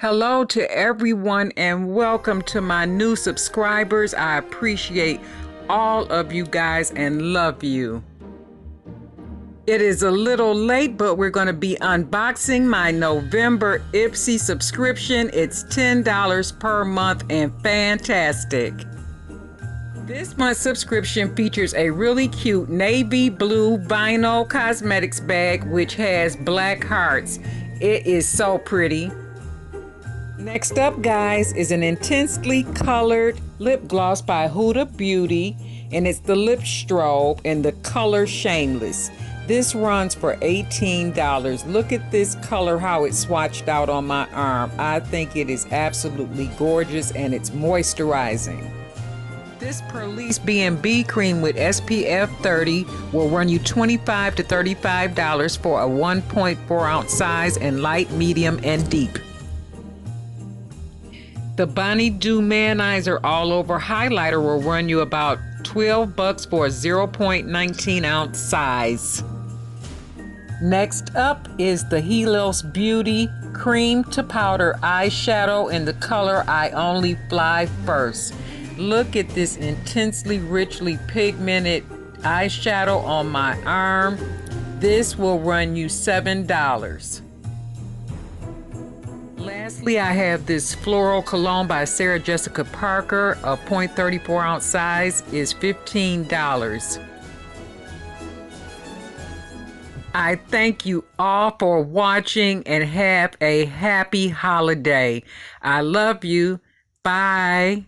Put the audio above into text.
Hello to everyone and welcome to my new subscribers. I appreciate all of you guys and love you. It is a little late, but we're going to be unboxing my November Ipsy subscription. It's $10 per month and fantastic. This month's subscription features a really cute navy blue vinyl cosmetics bag which has black hearts. It is so pretty. Next up, guys, is an intensely colored lip gloss by Huda Beauty, and it's the lip strobe in the color Shameless. This runs for $18. Look at this color, how it's swatched out on my arm. I think it is absolutely gorgeous and it's moisturizing. This Perlice B&B cream with SPF 30 will run you $25 to $35 for a 1.4 ounce size in light, medium, and deep. The Bonnie Dew Manizer All Over Highlighter will run you about $12 for a 0.19 ounce size. Next up is the Helios Beauty Cream to Powder Eyeshadow in the color I Only Fly First. Look at this intensely richly pigmented eyeshadow on my arm. This will run you $7. Lastly, I have this floral cologne by Sarah Jessica Parker. A 0.34 ounce size is $15. I thank you all for watching and have a happy holiday. I love you. Bye.